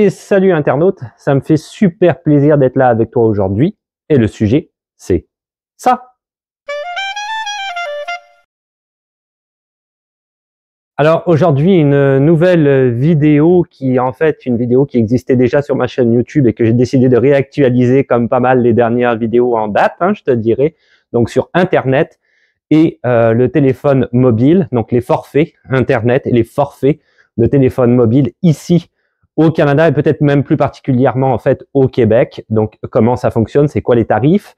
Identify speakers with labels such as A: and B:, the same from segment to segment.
A: Et salut internaute, ça me fait super plaisir d'être là avec toi aujourd'hui. Et le sujet, c'est ça. Alors aujourd'hui, une nouvelle vidéo qui est en fait une vidéo qui existait déjà sur ma chaîne YouTube et que j'ai décidé de réactualiser comme pas mal les dernières vidéos en date, je te dirais, donc sur Internet et le téléphone mobile, donc les forfaits Internet et les forfaits de téléphone mobile ici au Canada et peut-être même plus particulièrement en fait au Québec. Donc comment ça fonctionne, c'est quoi les tarifs.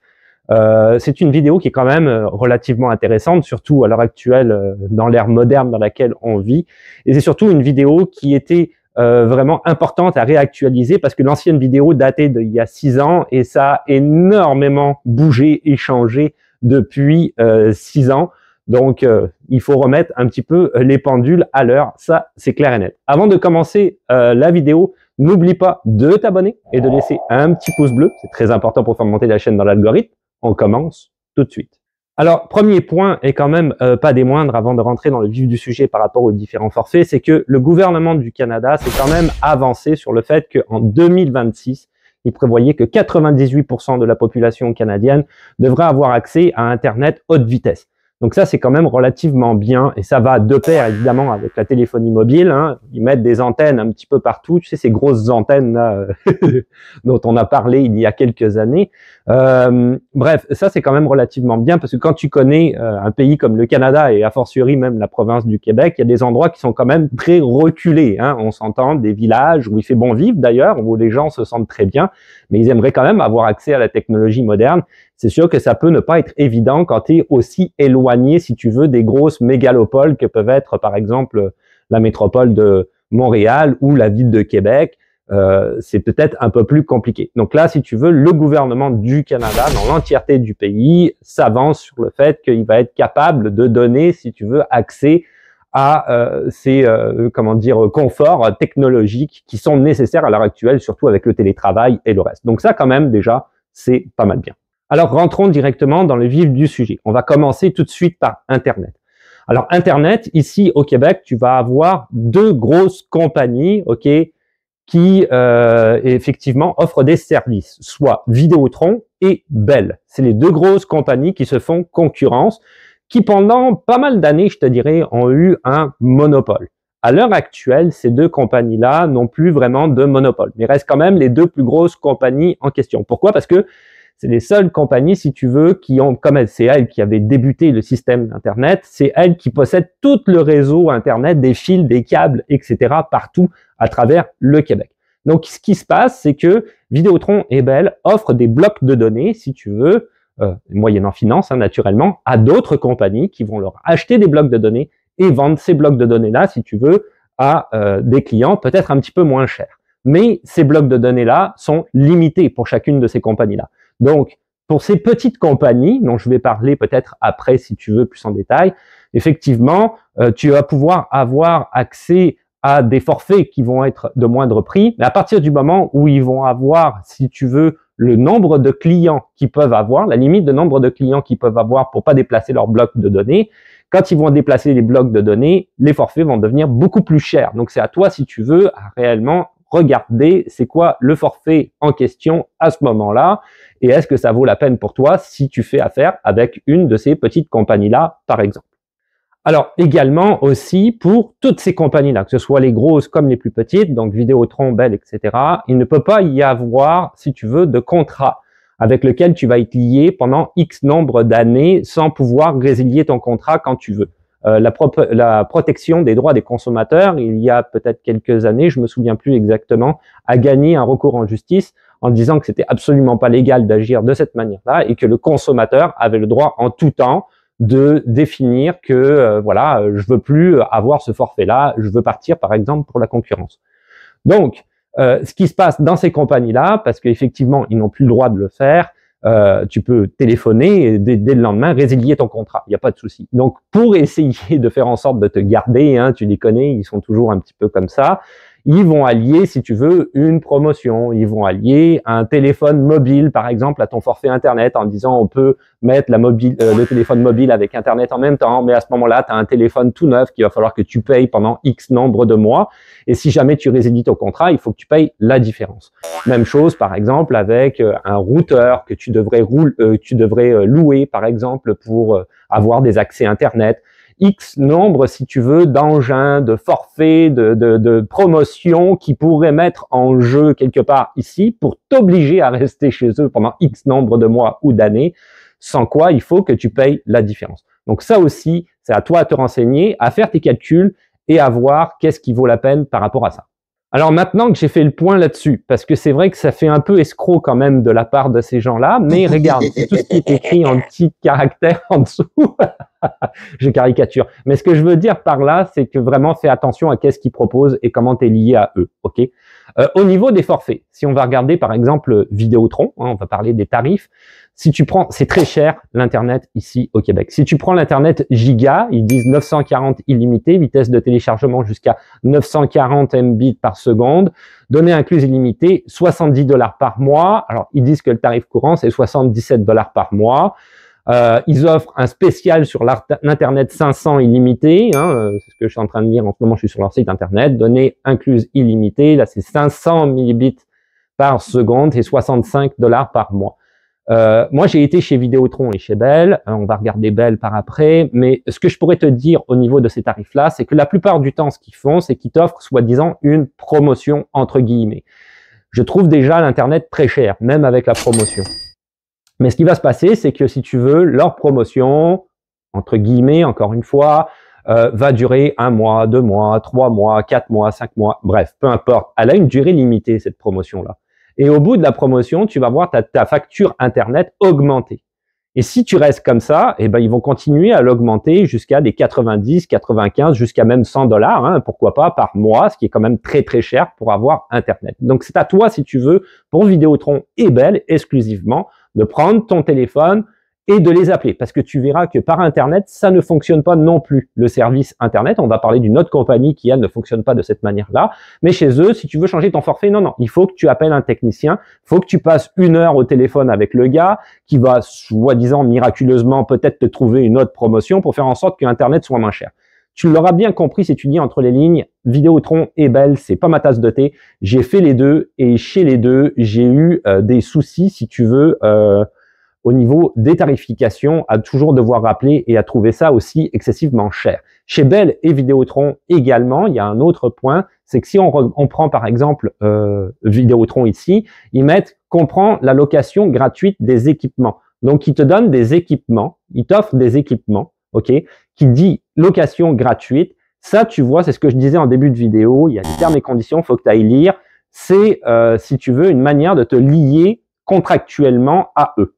A: C'est une vidéo qui est quand même relativement intéressante, surtout à l'heure actuelle dans l'ère moderne dans laquelle on vit. Et c'est surtout une vidéo qui était vraiment importante à réactualiser parce que l'ancienne vidéo datait d'il y a 6 ans et ça a énormément bougé et changé depuis 6 ans. Donc, il faut remettre un petit peu les pendules à l'heure, ça c'est clair et net. Avant de commencer la vidéo, n'oublie pas de t'abonner et de laisser un petit pouce bleu, c'est très important pour faire monter la chaîne dans l'algorithme. On commence tout de suite. Alors, premier point, et quand même pas des moindres avant de rentrer dans le vif du sujet par rapport aux différents forfaits, c'est que le gouvernement du Canada s'est quand même avancé sur le fait qu'en 2026, il prévoyait que 98% de la population canadienne devrait avoir accès à Internet haute vitesse. Donc ça, c'est quand même relativement bien et ça va de pair évidemment avec la téléphonie mobile. Ils mettent des antennes un petit peu partout, tu sais, ces grosses antennes là, dont on a parlé il y a quelques années. Bref, ça c'est quand même relativement bien parce que quand tu connais un pays comme le Canada et a fortiori même la province du Québec, il y a des endroits qui sont quand même très reculés. On s'entend, des villages où il fait bon vivre d'ailleurs, où les gens se sentent très bien, mais ils aimeraient quand même avoir accès à la technologie moderne. C'est sûr que ça peut ne pas être évident quand tu es aussi éloigné, si tu veux, des grosses mégalopoles que peuvent être, par exemple, la métropole de Montréal ou la ville de Québec. C'est peut-être un peu plus compliqué. Donc là, si tu veux, le gouvernement du Canada, dans l'entièreté du pays, s'avance sur le fait qu'il va être capable de donner, si tu veux, accès à ces conforts technologiques qui sont nécessaires à l'heure actuelle, surtout avec le télétravail et le reste. Donc ça, quand même, déjà, c'est pas mal bien. Alors, rentrons directement dans le vif du sujet. On va commencer tout de suite par Internet. Alors, Internet, ici au Québec, tu vas avoir deux grosses compagnies, qui effectivement offrent des services, soit Vidéotron et Bell. C'est les deux grosses compagnies qui se font concurrence, qui pendant pas mal d'années, je te dirais, ont eu un monopole. À l'heure actuelle, ces deux compagnies-là n'ont plus vraiment de monopole, mais restent quand même les deux plus grosses compagnies en question. Pourquoi? Parce que c'est les seules compagnies, si tu veux, qui ont, comme c'est elles qui avaient débuté le système d'Internet, c'est elles qui possèdent tout le réseau Internet, des fils, des câbles, etc., partout à travers le Québec. Donc, ce qui se passe, c'est que Vidéotron et Bell offrent des blocs de données, si tu veux, moyennant finance, naturellement, à d'autres compagnies qui vont leur acheter des blocs de données et vendre ces blocs de données-là, si tu veux, à des clients peut-être un petit peu moins chers. Mais ces blocs de données-là sont limités pour chacune de ces compagnies-là. Donc, pour ces petites compagnies, dont je vais parler peut-être après si tu veux plus en détail, effectivement, tu vas pouvoir avoir accès à des forfaits qui vont être de moindre prix, mais à partir du moment où ils vont avoir, si tu veux, le nombre de clients qu'ils peuvent avoir, la limite de nombre de clients qu'ils peuvent avoir pour pas déplacer leurs blocs de données, quand ils vont déplacer les blocs de données, les forfaits vont devenir beaucoup plus chers. Donc, c'est à toi, si tu veux, à réellement regarder c'est quoi le forfait en question à ce moment-là et est-ce que ça vaut la peine pour toi si tu fais affaire avec une de ces petites compagnies-là, par exemple. Alors, également aussi pour toutes ces compagnies-là, que ce soit les grosses comme les plus petites, donc Vidéotron, Bell, etc., il ne peut pas y avoir, si tu veux, de contrat avec lequel tu vas être lié pendant X nombre d'années sans pouvoir résilier ton contrat quand tu veux. La protection des droits des consommateurs, il y a peut-être quelques années, je me souviens plus exactement, a gagné un recours en justice en disant que c'était absolument pas légal d'agir de cette manière-là et que le consommateur avait le droit en tout temps de définir que je veux plus avoir ce forfait-là, je veux partir par exemple pour la concurrence. Donc, ce qui se passe dans ces compagnies-là, parce qu'effectivement ils n'ont plus le droit de le faire, tu peux téléphoner et dès le lendemain résilier ton contrat, il n'y a pas de souci. Donc pour essayer de faire en sorte de te garder, tu les connais, ils sont toujours un petit peu comme ça, ils vont allier, si tu veux, une promotion. Ils vont allier un téléphone mobile, par exemple, à ton forfait Internet en disant on peut mettre le téléphone mobile avec Internet en même temps, mais à ce moment-là, tu as un téléphone tout neuf qu'il va falloir que tu payes pendant X nombre de mois. Et si jamais tu résilies ton contrat, il faut que tu payes la différence. Même chose, par exemple, avec un routeur que tu devrais louer, par exemple, pour avoir des accès Internet. X nombre, si tu veux, d'engins, de forfaits, de promotions qui pourraient mettre en jeu quelque part ici pour t'obliger à rester chez eux pendant X nombre de mois ou d'années, sans quoi il faut que tu payes la différence. Donc ça aussi, c'est à toi de te renseigner, à faire tes calculs et à voir qu'est-ce qui vaut la peine par rapport à ça. Alors maintenant que j'ai fait le point là-dessus, parce que c'est vrai que ça fait un peu escroc quand même de la part de ces gens-là, mais regarde, c'est tout ce qui est écrit en petits caractères en dessous. Je caricature. Mais ce que je veux dire par là, c'est que vraiment fais attention à qu'est-ce qu'ils proposent et comment tu es lié à eux. Ok. Au niveau des forfaits, si on va regarder par exemple Vidéotron, on va parler des tarifs. Si tu prends, c'est très cher l'internet ici au Québec. Si tu prends l'internet giga, ils disent 940 illimité, vitesse de téléchargement jusqu'à 940 Mbit par seconde, données incluses illimitées, 70 $ par mois. Alors ils disent que le tarif courant c'est 77 $ par mois. Ils offrent un spécial sur l'internet 500 illimité, c'est ce que je suis en train de lire en ce moment, je suis sur leur site internet, données incluses illimitées, là c'est 500 millibits par seconde et 65 $ par mois. Moi j'ai été chez Vidéotron et chez Bell, on va regarder Bell par après, mais ce que je pourrais te dire au niveau de ces tarifs-là, c'est que la plupart du temps ce qu'ils font, c'est qu'ils t'offrent soi-disant une promotion entre guillemets. Je trouve déjà l'internet très cher, même avec la promotion. Mais ce qui va se passer, c'est que si tu veux, leur promotion, entre guillemets, encore une fois, va durer 1 mois, 2 mois, 3 mois, 4 mois, 5 mois, bref, peu importe. Elle a une durée limitée, cette promotion-là. Et au bout de la promotion, tu vas voir ta facture Internet augmenter. Et si tu restes comme ça, eh ben, ils vont continuer à l'augmenter jusqu'à des 90, 95, jusqu'à même 100 $, pourquoi pas, par mois, ce qui est quand même très très cher pour avoir Internet. Donc c'est à toi, si tu veux, pour Vidéotron et Bell, exclusivement, de prendre ton téléphone et de les appeler. Parce que tu verras que par Internet, ça ne fonctionne pas non plus. Le service Internet, on va parler d'une autre compagnie qui, elle, ne fonctionne pas de cette manière-là. Mais chez eux, si tu veux changer ton forfait, non, il faut que tu appelles un technicien. Il faut que tu passes 1 heure au téléphone avec le gars qui va, soi-disant, miraculeusement, peut-être te trouver une autre promotion pour faire en sorte que Internet soit moins cher. Tu l'auras bien compris si tu dis entre les lignes, Vidéotron et Bell, c'est pas ma tasse de thé. J'ai fait les deux et chez les deux, j'ai eu des soucis, si tu veux, au niveau des tarifications, à toujours devoir rappeler et à trouver ça aussi excessivement cher. Chez Bell et Vidéotron également, il y a un autre point, c'est que si on prend par exemple Vidéotron ici, ils mettent qu'on prend la location gratuite des équipements. Donc ils te donnent des équipements, ils t'offrent des équipements, ok, qui dit location gratuite. Ça, tu vois, c'est ce que je disais en début de vidéo, il y a des termes et conditions, il faut que tu ailles lire. C'est, si tu veux, une manière de te lier contractuellement à eux.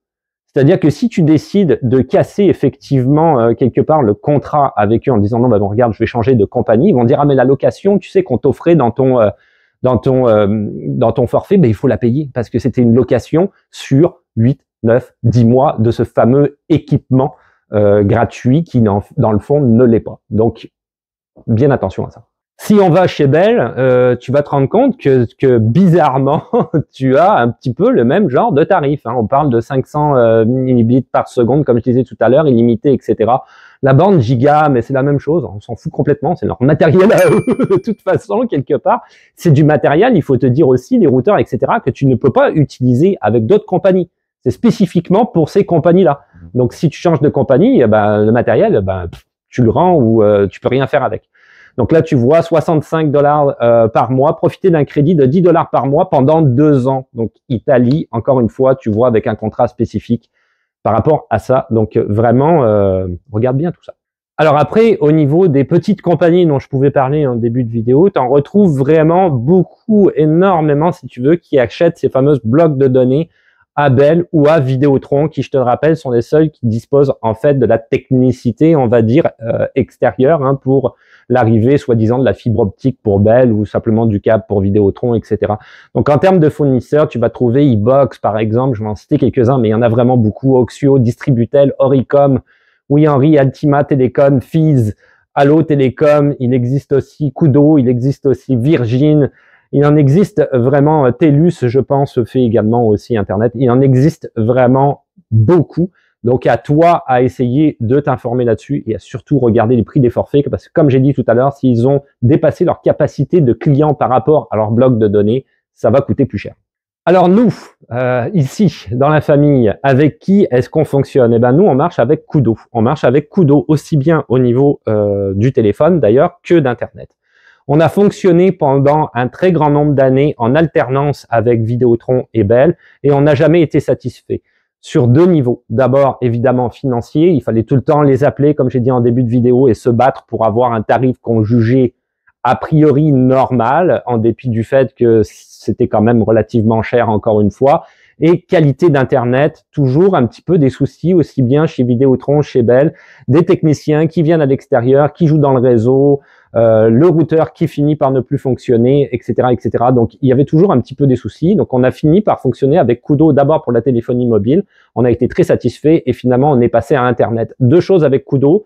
A: C'est-à-dire que si tu décides de casser effectivement quelque part le contrat avec eux en disant non, bah bon, regarde, je vais changer de compagnie, ils vont dire ah mais la location, tu sais qu'on t'offrait dans ton forfait, ben il faut la payer parce que c'était une location sur 8, 9, 10 mois de ce fameux équipement gratuit qui dans le fond ne l'est pas. Donc bien attention à ça. Si on va chez Bell, tu vas te rendre compte que bizarrement, tu as un petit peu le même genre de tarif. On parle de 500 millibits par seconde, comme je disais tout à l'heure, illimité, etc. La bande giga, mais c'est la même chose. On s'en fout complètement. C'est leur matériel à eux, de toute façon, quelque part. C'est du matériel, il faut te dire aussi, les routeurs, etc., que tu ne peux pas utiliser avec d'autres compagnies. C'est spécifiquement pour ces compagnies-là. Donc, si tu changes de compagnie, le matériel, tu le rends ou tu peux rien faire avec. Donc là, tu vois 65 $ par mois, profiter d'un crédit de 10 $ par mois pendant 2 ans. Donc Italie, encore une fois, tu vois, avec un contrat spécifique par rapport à ça. Donc vraiment, regarde bien tout ça. Alors après, au niveau des petites compagnies dont je pouvais parler en début de vidéo, tu en retrouves vraiment beaucoup, énormément, si tu veux, qui achètent ces fameuses blocs de données à Bell ou à Vidéotron, qui, je te le rappelle, sont les seuls qui disposent en fait de la technicité, on va dire, extérieure pour l'arrivée, soi-disant, de la fibre optique pour Bell ou simplement du câble pour Vidéotron, etc. Donc, en termes de fournisseurs, tu vas trouver iBox, par exemple, je vais en citer quelques-uns, mais il y en a vraiment beaucoup, Oxio, Distributel, Oricom, Oui Henry, Altima, Telecom, Fizz, Allo Télécom, il existe aussi Koodo, il existe aussi Virgin, il en existe vraiment, TELUS, je pense, fait également aussi Internet. Il en existe vraiment beaucoup. Donc, à toi à essayer de t'informer là-dessus et à surtout regarder les prix des forfaits parce que, comme j'ai dit tout à l'heure, s'ils ont dépassé leur capacité de clients par rapport à leur bloc de données, ça va coûter plus cher. Alors nous, ici, dans la famille, avec qui est-ce qu'on fonctionne? Eh ben nous, on marche avec Koodo. On marche avec Koodo aussi bien au niveau du téléphone d'ailleurs que d'Internet. On a fonctionné pendant un très grand nombre d'années en alternance avec Vidéotron et Bell et on n'a jamais été satisfait. Sur deux niveaux. D'abord, évidemment, financier. Il fallait tout le temps les appeler, comme j'ai dit en début de vidéo, et se battre pour avoir un tarif qu'on jugeait a priori normal, en dépit du fait que c'était quand même relativement cher, encore une fois. Et qualité d'Internet, toujours un petit peu des soucis, aussi bien chez Vidéotron, chez Bell, des techniciens qui viennent à l'extérieur, qui jouent dans le réseau, le routeur qui finit par ne plus fonctionner, etc., etc. Donc, il y avait toujours un petit peu des soucis. Donc, on a fini par fonctionner avec Koodo d'abord pour la téléphonie mobile. On a été très satisfait et finalement, on est passé à Internet. Deux choses avec Koodo.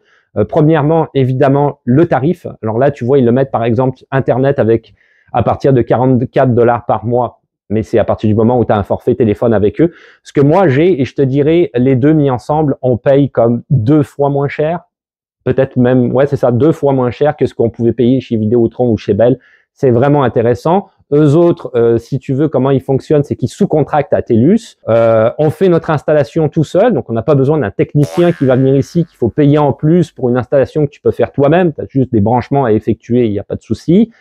A: Premièrement, évidemment, le tarif. Alors là, tu vois, ils le mettent par exemple Internet avec à partir de 44 $ par mois. Mais c'est à partir du moment où tu as un forfait téléphone avec eux. Ce que moi j'ai, et je te dirais, les deux mis ensemble, on paye comme 2 fois moins cher. Peut-être même, ouais, c'est ça, 2 fois moins cher que ce qu'on pouvait payer chez Vidéotron ou chez Bell. C'est vraiment intéressant. Eux autres, si tu veux, comment ils fonctionnent, c'est qu'ils sous-contractent à TELUS. On fait notre installation tout seul, donc on n'a pas besoin d'un technicien qui va venir ici, qu'il faut payer en plus pour une installation que tu peux faire toi-même. Tu as juste des branchements à effectuer, il n'y a pas de souci.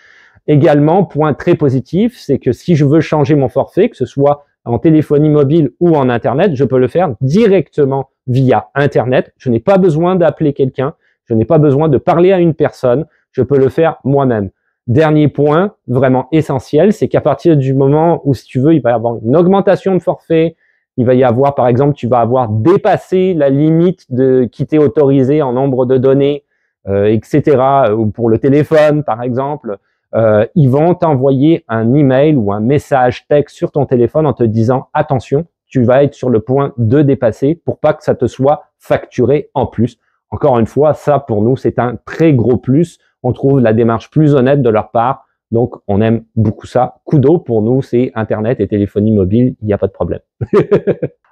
A: Également, point très positif, c'est que si je veux changer mon forfait, que ce soit en téléphonie mobile ou en Internet, je peux le faire directement via Internet. Je n'ai pas besoin d'appeler quelqu'un, je n'ai pas besoin de parler à une personne, je peux le faire moi-même. Dernier point, vraiment essentiel, c'est qu'à partir du moment où, si tu veux, il va y avoir une augmentation de forfait, il va y avoir, par exemple, tu vas avoir dépassé la limite qui t'est autorisée en nombre de données, etc., ou pour le téléphone, par exemple, ils vont t'envoyer un email ou un message texte sur ton téléphone en te disant « Attention, tu vas être sur le point de dépasser pour pas que ça te soit facturé en plus. » Encore une fois, ça pour nous, c'est un très gros plus. On trouve la démarche plus honnête de leur part. Donc, on aime beaucoup ça. Koodo, pour nous, c'est Internet et téléphonie mobile. Il n'y a pas de problème.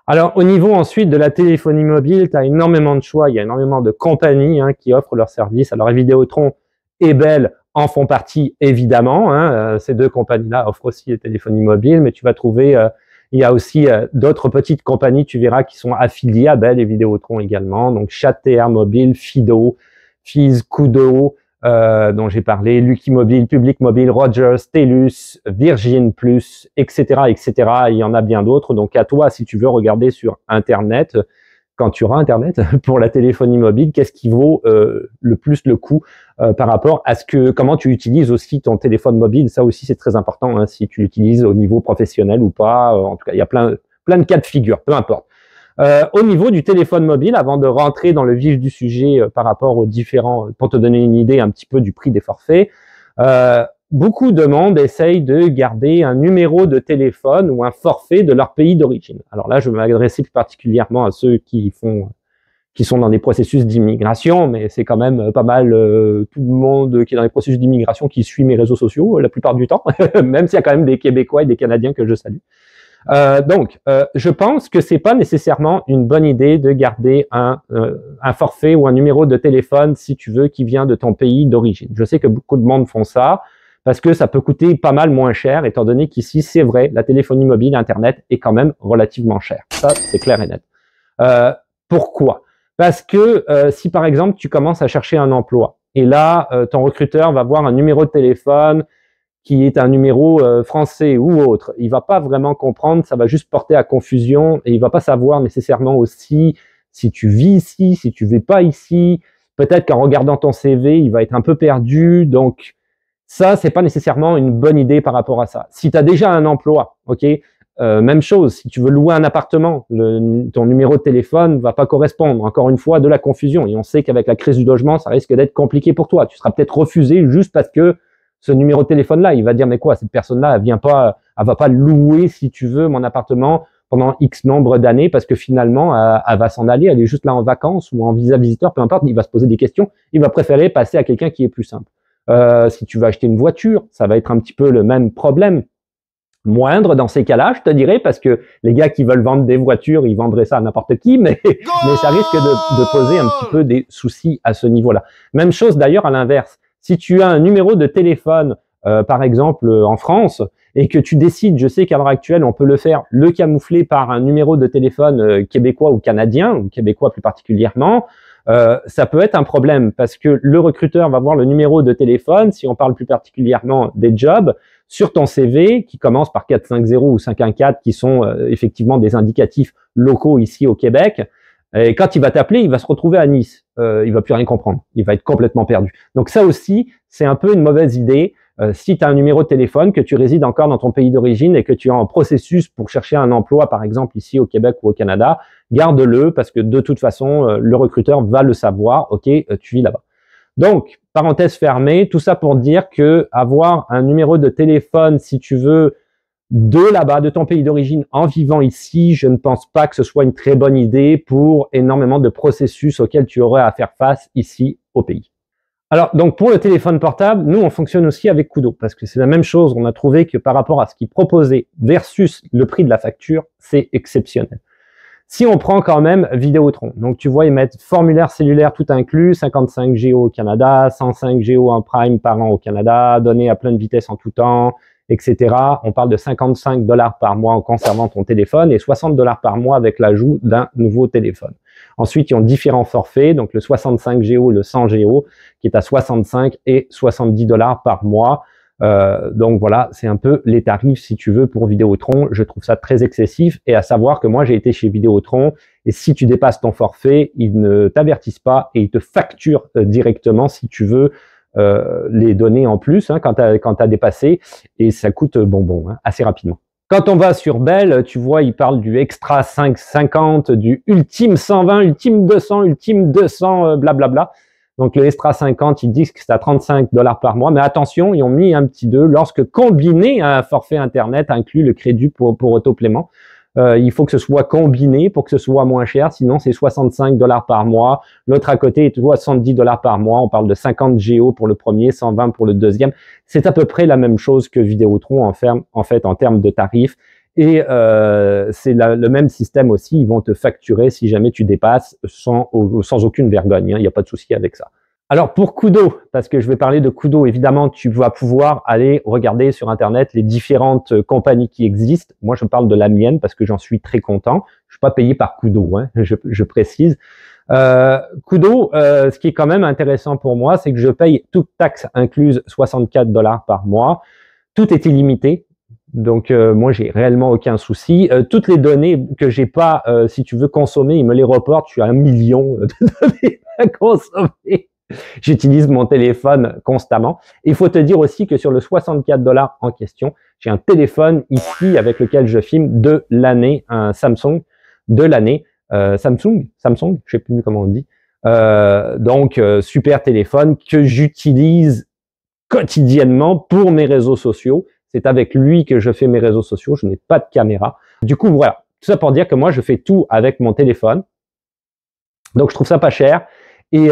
A: Alors, au niveau ensuite de la téléphonie mobile, tu as énormément de choix. Il y a énormément de compagnies qui offrent leurs services. Alors, Vidéotron et Bell en font partie, évidemment. Ces deux compagnies-là offrent aussi les téléphonie mobile, mais tu vas trouver... il y a aussi d'autres petites compagnies, tu verras, qui sont affiliées à Bell et Vidéotron également. Donc, Chat.tr Mobile, Fido, Fizz, Koodo, dont j'ai parlé, Lucky Mobile, Public Mobile, Rogers, TELUS, Virgin Plus, etc., etc. Il y en a bien d'autres. Donc, à toi, si tu veux regarder sur Internet, quand tu auras Internet, pour la téléphonie mobile, qu'est-ce qui vaut le plus le coup par rapport à comment tu utilises aussi ton téléphone mobile. Ça aussi, c'est très important, si tu l'utilises au niveau professionnel ou pas. En tout cas, il y a plein de cas de figure, peu importe. Au niveau du téléphone mobile, avant de rentrer dans le vif du sujet par rapport aux différents, pour te donner une idée un petit peu du prix des forfaits, beaucoup de monde essaye de garder un numéro de téléphone ou un forfait de leur pays d'origine. Alors là, je vais m'adresser plus particulièrement à ceux qui sont dans des processus d'immigration, mais c'est quand même pas mal tout le monde qui est dans des processus d'immigration qui suit mes réseaux sociaux la plupart du temps, même s'il y a quand même des Québécois et des Canadiens que je salue. Donc, je pense que c'est pas nécessairement une bonne idée de garder un forfait ou un numéro de téléphone, si tu veux, qui vient de ton pays d'origine. Je sais que beaucoup de monde font ça parce que ça peut coûter pas mal moins cher, étant donné qu'ici, c'est vrai, la téléphonie mobile, Internet est quand même relativement cher. Ça, c'est clair et net. Pourquoi? Parce que si, par exemple, tu commences à chercher un emploi et là, ton recruteur va voir un numéro de téléphone qui est un numéro français ou autre, il va pas vraiment comprendre, ça va juste porter à confusion et il va pas savoir nécessairement aussi si tu vis ici, si tu vis pas ici. Peut-être qu'en regardant ton CV, il va être un peu perdu. Donc, ça, c'est pas nécessairement une bonne idée par rapport à ça. Si tu as déjà un emploi, ok, même chose, si tu veux louer un appartement, ton numéro de téléphone va pas correspondre. Encore une fois, de la confusion. Et on sait qu'avec la crise du logement, ça risque d'être compliqué pour toi. Tu seras peut-être refusé juste parce que ce numéro de téléphone-là, il va dire, mais quoi, cette personne-là, elle va pas louer, si tu veux, mon appartement pendant X nombre d'années parce que finalement, elle va s'en aller, elle est juste là en vacances ou en visa visiteur, peu importe, il va se poser des questions, il va préférer passer à quelqu'un qui est plus simple. Si tu veux acheter une voiture, ça va être un petit peu le même problème. Moindre dans ces cas-là, je te dirais, parce que les gars qui veulent vendre des voitures, ils vendraient ça à n'importe qui, mais ça risque de poser un petit peu des soucis à ce niveau-là. Même chose d'ailleurs à l'inverse. Si tu as un numéro de téléphone, par exemple en France, et que tu décides, je sais qu'à l'heure actuelle, on peut le camoufler par un numéro de téléphone québécois ou canadien, ou québécois plus particulièrement, ça peut être un problème parce que le recruteur va voir le numéro de téléphone, si on parle plus particulièrement des jobs, sur ton CV qui commence par 450 ou 514 qui sont effectivement des indicatifs locaux ici au Québec. Et quand il va t'appeler, il va se retrouver à Nice. Il va plus rien comprendre. Il va être complètement perdu. Donc ça aussi, c'est un peu une mauvaise idée. Si tu as un numéro de téléphone, que tu résides encore dans ton pays d'origine et que tu es en processus pour chercher un emploi, par exemple ici au Québec ou au Canada, garde-le parce que de toute façon, le recruteur va le savoir. Ok, tu vis là-bas. Donc, parenthèse fermée, tout ça pour dire que avoir un numéro de téléphone, si tu veux, de là-bas, de ton pays d'origine, en vivant ici, je ne pense pas que ce soit une très bonne idée pour énormément de processus auxquels tu aurais à faire face ici au pays. Alors, donc pour le téléphone portable, nous, on fonctionne aussi avec Kudo, parce que c'est la même chose. On a trouvé que par rapport à ce qu'ils proposaient versus le prix de la facture, c'est exceptionnel. Si on prend quand même Vidéotron, donc tu vois, ils mettent formulaire cellulaire tout inclus, 55 Go au Canada, 105 Go en prime par an au Canada, données à pleine vitesse en tout temps, etc. On parle de 55 $ par mois en conservant ton téléphone et 60 $ par mois avec l'ajout d'un nouveau téléphone. Ensuite, ils ont différents forfaits, donc le 65 Go, le 100 Go, qui est à 65 et 70 $ par mois. Donc voilà, c'est un peu les tarifs si tu veux pour Vidéotron. Je trouve ça très excessif et à savoir que moi j'ai été chez Vidéotron et si tu dépasses ton forfait, ils ne t'avertissent pas et ils te facturent directement si tu veux les données en plus quand tu as dépassé et ça coûte bonbon assez rapidement. Quand on va sur Bell, tu vois, ils parlent du Extra 550, du Ultime 120, Ultime 200, Ultime 200, blablabla. Donc le Extra 50, ils disent que c'est à 35 $ par mois. Mais attention, ils ont mis un petit 2 lorsque combiné à un forfait Internet inclut le crédit pour autopaiement. Il faut que ce soit combiné pour que ce soit moins cher. Sinon, c'est 65 $ par mois. L'autre à côté est 70 $ par mois. On parle de 50 Go pour le premier, 120 pour le deuxième. C'est à peu près la même chose que Vidéotron en fait en termes de tarifs. Et c'est le même système aussi, ils vont te facturer si jamais tu dépasses sans aucune vergogne, il n'y a pas de souci avec ça. Alors pour Kudo, parce que je vais parler de Kudo, évidemment tu vas pouvoir aller regarder sur internet les différentes compagnies qui existent. Moi je parle de la mienne parce que j'en suis très content, je suis pas payé par Kudo, je précise. Kudo, ce qui est quand même intéressant pour moi, c'est que je paye toute taxe incluse 64 $ par mois, tout est illimité. Donc moi j'ai réellement aucun souci. Toutes les données que j'ai pas, si tu veux consommer, ils me les reportent. Je suis à 1 million de données à consommer. J'utilise mon téléphone constamment. Il faut te dire aussi que sur le 64 $ en question, j'ai un téléphone ici avec lequel je filme de l'année, un Samsung de l'année, Samsung, je sais plus comment on dit. Donc super téléphone que j'utilise quotidiennement pour mes réseaux sociaux. C'est avec lui que je fais mes réseaux sociaux, je n'ai pas de caméra. Du coup, voilà, tout ça pour dire que moi, je fais tout avec mon téléphone. Donc, je trouve ça pas cher. Et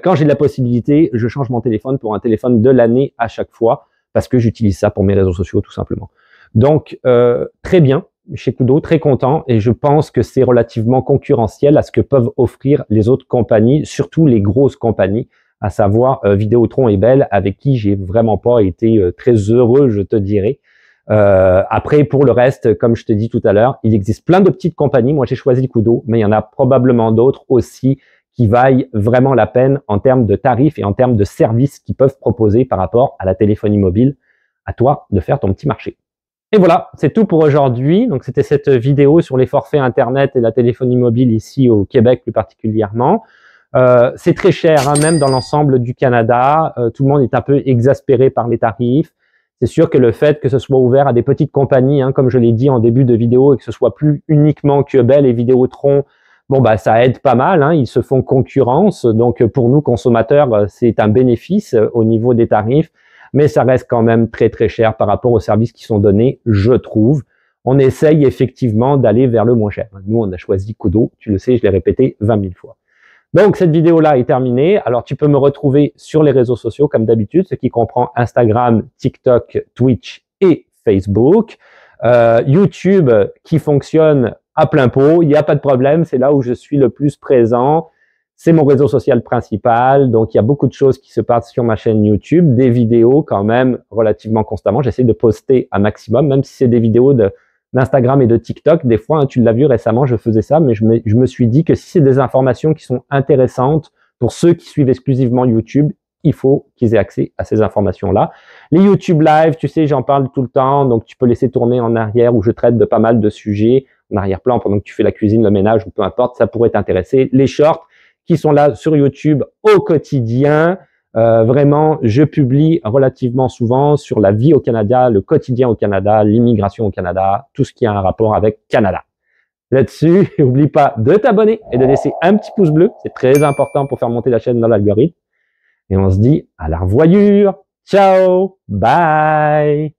A: quand j'ai la possibilité, je change mon téléphone pour un téléphone de l'année à chaque fois parce que j'utilise ça pour mes réseaux sociaux, tout simplement. Donc, très bien, chez Kudo, très content. Et je pense que c'est relativement concurrentiel à ce que peuvent offrir les autres compagnies, surtout les grosses compagnies, à savoir Vidéotron et Bell, avec qui j'ai vraiment pas été très heureux, je te dirais. Après, pour le reste, comme je te dis tout à l'heure, il existe plein de petites compagnies. Moi, j'ai choisi Kudo, mais il y en a probablement d'autres aussi qui vaillent vraiment la peine en termes de tarifs et en termes de services qu'ils peuvent proposer par rapport à la téléphonie mobile. À toi de faire ton petit marché. Et voilà, c'est tout pour aujourd'hui. Donc, c'était cette vidéo sur les forfaits Internet et la téléphonie mobile ici au Québec plus particulièrement. C'est très cher, même dans l'ensemble du Canada. Tout le monde est un peu exaspéré par les tarifs. C'est sûr que le fait que ce soit ouvert à des petites compagnies, comme je l'ai dit en début de vidéo, et que ce soit plus uniquement que Bell et Vidéotron, bon bah ça aide pas mal. Ils se font concurrence. Donc pour nous consommateurs, c'est un bénéfice au niveau des tarifs, mais ça reste quand même très très cher par rapport aux services qui sont donnés, je trouve. on essaye effectivement d'aller vers le moins cher. Nous, on a choisi Kudo, tu le sais, je l'ai répété 20 000 fois. Donc, cette vidéo-là est terminée. Alors, tu peux me retrouver sur les réseaux sociaux, comme d'habitude, ce qui comprend Instagram, TikTok, Twitch et Facebook. YouTube, qui fonctionne à plein pot, il n'y a pas de problème, c'est là où je suis le plus présent. C'est mon réseau social principal, donc il y a beaucoup de choses qui se passent sur ma chaîne YouTube, des vidéos quand même relativement constamment. J'essaie de poster un maximum, même si c'est des vidéos d'Instagram et de TikTok. Des fois, hein, tu l'as vu récemment, je faisais ça, mais je me suis dit que si c'est des informations qui sont intéressantes pour ceux qui suivent exclusivement YouTube, il faut qu'ils aient accès à ces informations-là. Les YouTube Live, tu sais, j'en parle tout le temps, donc tu peux laisser tourner en arrière où je traite de pas mal de sujets en arrière-plan pendant que tu fais la cuisine, le ménage ou peu importe, ça pourrait t'intéresser. Les shorts qui sont là sur YouTube au quotidien. Vraiment, je publie relativement souvent sur la vie au Canada, le quotidien au Canada, l'immigration au Canada, tout ce qui a un rapport avec Canada. Là-dessus, n'oublie pas de t'abonner et de laisser un petit pouce bleu. C'est très important pour faire monter la chaîne dans l'algorithme. Et on se dit à la revoyure. Ciao, bye.